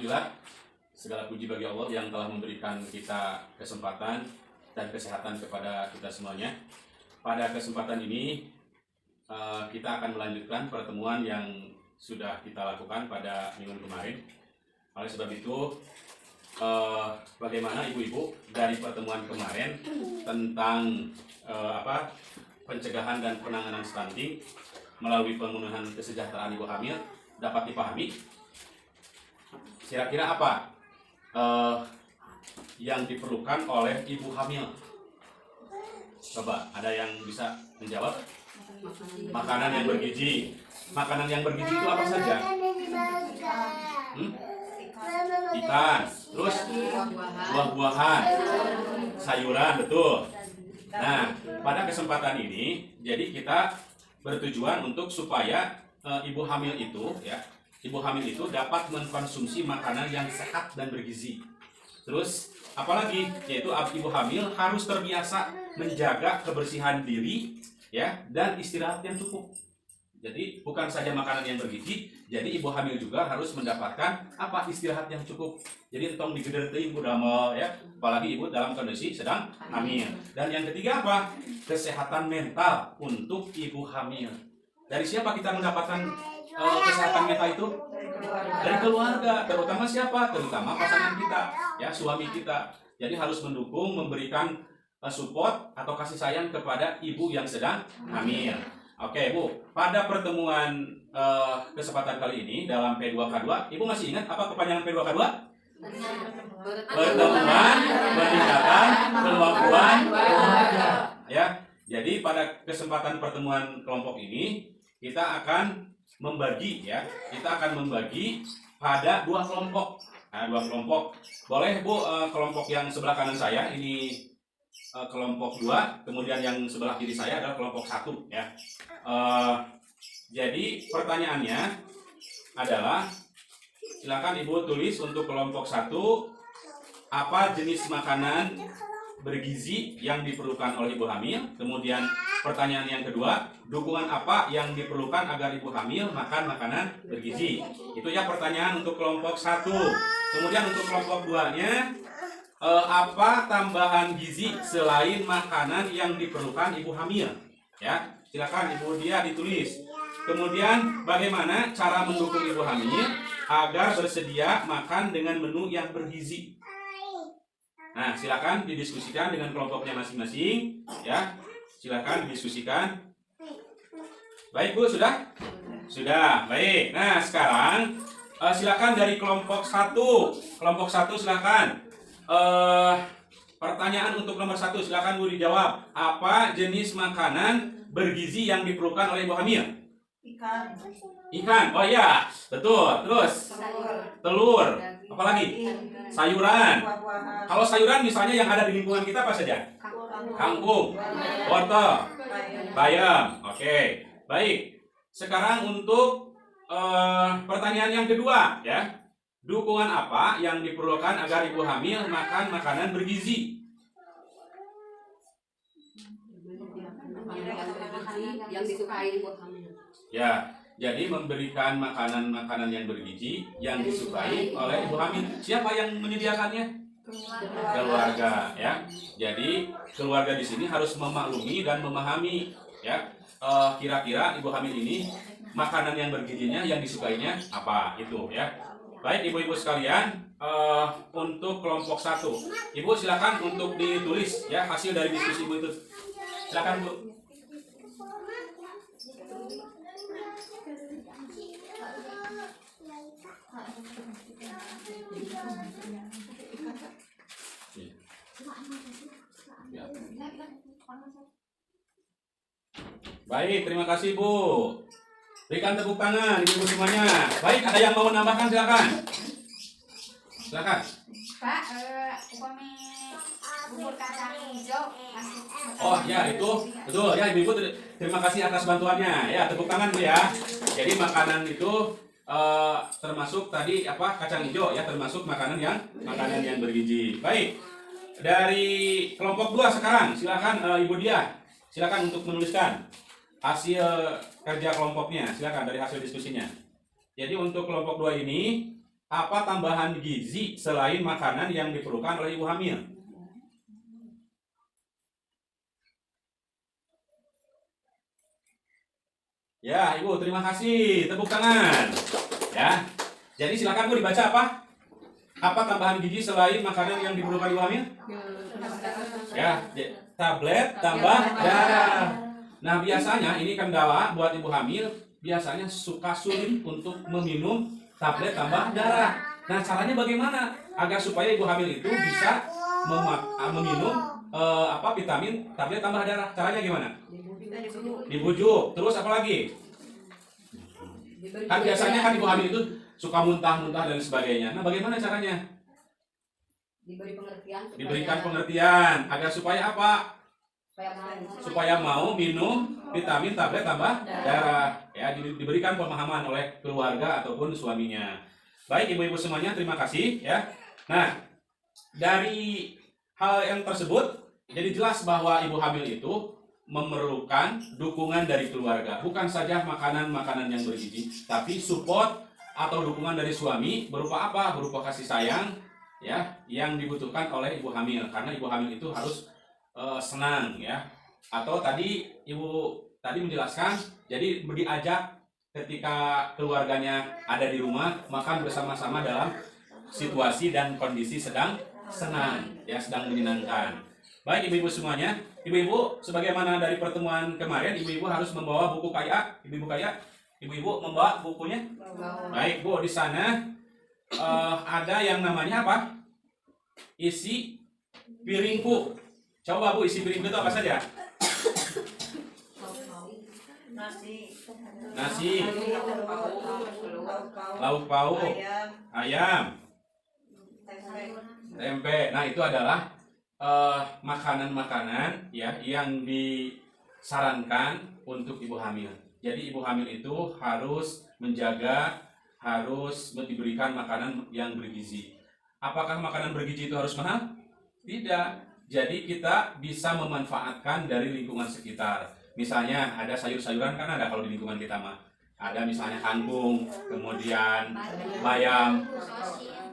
Alhamdulillah, segala puji bagi Allah yang telah memberikan kita kesempatan dan kesehatan kepada kita semuanya. Pada kesempatan ini kita akan melanjutkan pertemuan yang sudah kita lakukan pada minggu kemarin. Oleh sebab itu, bagaimana ibu-ibu dari pertemuan kemarin tentang pencegahan dan penanganan stunting melalui pemenuhan kesejahteraan ibu hamil dapat dipahami? Kira-kira apa yang diperlukan oleh ibu hamil? Coba, ada yang bisa menjawab? Makanan yang bergizi. Makanan yang bergizi itu apa saja? Ikan, terus buah-buahan, sayuran, betul. Nah, pada kesempatan ini, jadi kita bertujuan untuk supaya ibu hamil itu dapat mengkonsumsi makanan yang sehat dan bergizi. Terus apalagi, yaitu ibu hamil harus terbiasa menjaga kebersihan diri, ya, dan istirahat yang cukup. Jadi bukan saja makanan yang bergizi, jadi ibu hamil juga harus mendapatkan istirahat yang cukup. Jadi entong digeder teuing ibu damel, ya, apalagi ibu dalam kondisi sedang hamil. Dan yang ketiga apa? Kesehatan mental untuk ibu hamil. Dari siapa kita mendapatkan kesehatan mental itu? Dari keluarga, terutama siapa? Terutama pasangan kita, ya, suami kita. Jadi harus mendukung, memberikan support atau kasih sayang kepada ibu yang sedang hamil. Oke, Bu, pada pertemuan kesempatan kali ini dalam P2K2, Ibu masih ingat apa kepanjangan P2K2? Pertemuan peningkatan kemampuan keluarga. Ya, jadi pada kesempatan pertemuan kelompok ini kita akan membagi pada dua kelompok. Nah, dua kelompok. Boleh, Bu, kelompok yang sebelah kanan saya ini kelompok 2, kemudian yang sebelah kiri saya adalah kelompok 1, ya. Jadi pertanyaannya adalah, silakan Ibu tulis untuk kelompok 1, apa jenis makanan bergizi yang diperlukan oleh ibu hamil. Kemudian pertanyaan yang kedua, dukungan apa yang diperlukan agar ibu hamil makan makanan bergizi. Itu ya pertanyaan untuk kelompok 1. Kemudian untuk kelompok 2-nya, apa tambahan gizi selain makanan yang diperlukan ibu hamil? Ya, silakan Ibu Dia ditulis. Kemudian bagaimana cara mendukung ibu hamil agar bersedia makan dengan menu yang bergizi? Nah, silakan didiskusikan dengan kelompoknya masing-masing, ya. Silakan didiskusikan. Baik, Bu, sudah? Sudah, baik. Nah, sekarang silakan dari kelompok 1. Kelompok 1 silakan. Pertanyaan untuk nomor 1, silakan Bu dijawab. Apa jenis makanan bergizi yang diperlukan oleh ibu hamil? Ikan. Oh iya, betul. Terus telur. Apalagi? Sayuran. Kalau sayuran misalnya yang ada di lingkungan kita apa saja? Kangkung, wortel, bayam. Oke. Baik. Sekarang untuk pertanyaan yang kedua, ya. Dukungan apa yang diperlukan agar ibu hamil makan makanan bergizi? Yang disukai ibu hamil. Ya, jadi memberikan makanan-makanan yang bergizi yang disukai oleh ibu hamil. Siapa yang menyediakannya? Keluarga, ya. Jadi keluarga di sini harus memaklumi dan memahami, ya. Kira-kira ibu hamil ini makanan yang bergizinya yang disukainya apa itu, ya. Baik ibu-ibu sekalian, untuk kelompok 1, Ibu silakan untuk ditulis, ya, hasil dari diskusi Ibu itu. Silakan, Bu. Baik, terima kasih, Bu. Berikan tepuk tangan ibu semuanya. Baik, ada yang mau menambahkan, silakan. Silakan. Pak, upami bubur kacang hijau. Oh ya, itu betul ya, ibu terima kasih atas bantuannya. Ya, tepuk tangan, Bu, ya. Jadi makanan itu termasuk tadi kacang hijau, ya, termasuk makanan yang bergizi. Baik. Dari kelompok 2 sekarang, silakan Ibu Dia. Silakan untuk menuliskan hasil kerja kelompoknya. Silakan dari hasil diskusinya. Jadi untuk kelompok 2 ini apa tambahan gizi selain makanan yang diperlukan oleh ibu hamil? Ya, Ibu, terima kasih. Tepuk tangan. Ya. Jadi silakan Bu dibaca apa? Apa tambahan gizi selain makanan yang diperlukan ibu hamil? Ya, tablet tambah darah. Nah, biasanya ini kendala buat ibu hamil, biasanya suka sulit untuk meminum tablet tambah darah. Nah, caranya bagaimana agar supaya ibu hamil itu bisa meminum vitamin tablet tambah darah? Caranya gimana? Dibujuk. Terus apa lagi? Kan biasanya kan ibu hamil itu suka muntah-muntah dan sebagainya. Nah, bagaimana caranya? Diberikan pengertian agar supaya apa? Supaya mau minum vitamin tablet tambah darah. Ya, diberikan pemahaman oleh keluarga ataupun suaminya. Baik, ibu-ibu semuanya, terima kasih ya. Nah, dari hal yang tersebut jadi jelas bahwa ibu hamil itu memerlukan dukungan dari keluarga, bukan saja makanan-makanan yang bergizi, tapi support atau dukungan dari suami berupa apa? Berupa kasih sayang ya yang dibutuhkan oleh ibu hamil, karena ibu hamil itu harus senang ya. Atau tadi ibu tadi menjelaskan, jadi diajak ketika keluarganya ada di rumah makan bersama-sama dalam situasi dan kondisi sedang senang ya, sedang menyenangkan. Baik ibu-ibu semuanya, ibu-ibu sebagaimana dari pertemuan kemarin, ibu-ibu harus membawa buku kaya. Ibu-ibu kaya, ibu-ibu membawa bukunya. Baik Bu, di sana ada yang namanya apa? Isi piringku. Coba Bu, isi piringku itu apa saja? Nasi, lauk pauk, ayam, tempe. Nah, itu adalah makanan-makanan ya yang disarankan untuk ibu hamil. Jadi ibu hamil itu harus menjaga, harus diberikan makanan yang bergizi. Apakah makanan bergizi itu harus mahal? Tidak. Jadi kita bisa memanfaatkan dari lingkungan sekitar. Misalnya ada sayur-sayuran, kan ada kalau di lingkungan kita mah. Ada misalnya kangkung, kemudian bayam,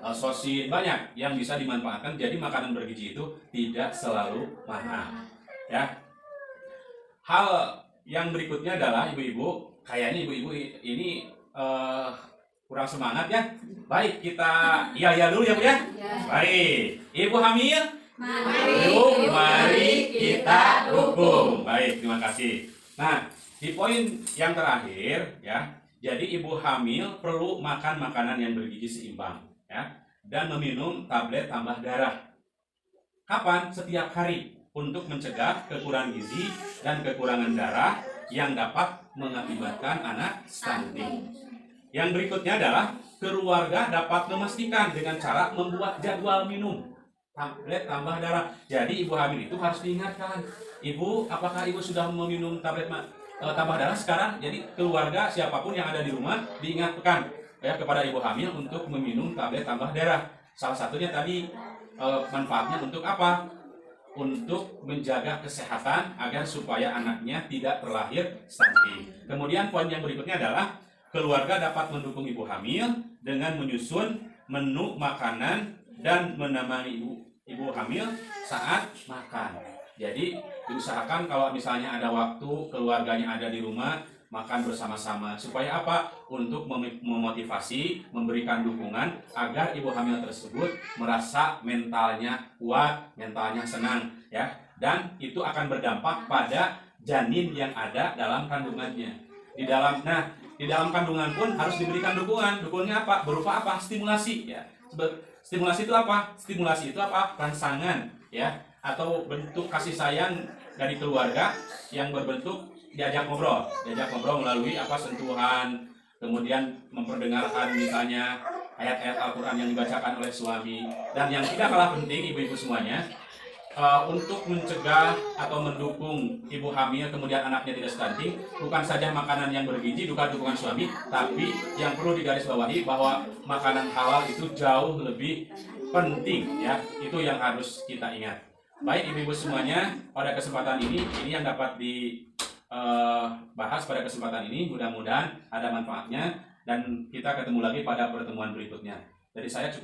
sosis, banyak yang bisa dimanfaatkan. Jadi makanan bergizi itu tidak selalu mahal. Ya. Hal yang berikutnya adalah ibu-ibu, kayaknya ibu-ibu ini kurang semangat ya. Baik, kita iya dulu ya Bu ya. Baik, ibu hamil, mari kita dukung. Baik, terima kasih. Nah, di poin yang terakhir ya, jadi ibu hamil perlu makan makanan yang bergizi seimbang ya, dan meminum tablet tambah darah. Kapan? Setiap hari, untuk mencegah kekurangan gizi dan kekurangan darah yang dapat mengakibatkan anak stunting. Yang berikutnya adalah keluarga dapat memastikan dengan cara membuat jadwal minum tablet tambah darah. Jadi ibu hamil itu harus diingatkan, ibu, apakah ibu sudah meminum tablet tambah darah sekarang? Jadi keluarga siapapun yang ada di rumah diingatkan ya kepada ibu hamil untuk meminum tablet tambah darah. Salah satunya tadi manfaatnya untuk apa? Untuk menjaga kesehatan agar supaya anaknya tidak terlahir stunting. Kemudian poin yang berikutnya adalah keluarga dapat mendukung ibu hamil dengan menyusun menu makanan dan menemani ibu hamil saat makan. Jadi diusahakan kalau misalnya ada waktu keluarganya ada di rumah, makan bersama-sama. Supaya apa? Untuk memotivasi, memberikan dukungan agar ibu hamil tersebut merasa mentalnya kuat, mentalnya senang ya. Dan itu akan berdampak pada janin yang ada dalam kandungannya. Di dalam kandungan pun harus diberikan dukungan. Dukungannya apa? Berupa apa? Stimulasi ya. Stimulasi itu apa? Stimulasi itu apa? Rangsangan ya, atau bentuk kasih sayang dari keluarga yang berbentuk diajak ngobrol melalui apa? Sentuhan, kemudian memperdengarkan misalnya ayat-ayat Al-Quran yang dibacakan oleh suami. Dan yang tidak kalah penting ibu-ibu semuanya, untuk mencegah atau mendukung ibu hamil kemudian anaknya tidak stunting, bukan saja makanan yang bergizi, bukan dukungan suami, tapi yang perlu digarisbawahi bahwa makanan halal itu jauh lebih penting ya. Itu yang harus kita ingat. Baik ibu-ibu semuanya, pada kesempatan ini yang dapat dibahas pada kesempatan ini, mudah-mudahan ada manfaatnya dan kita ketemu lagi pada pertemuan berikutnya. Dari saya cukup.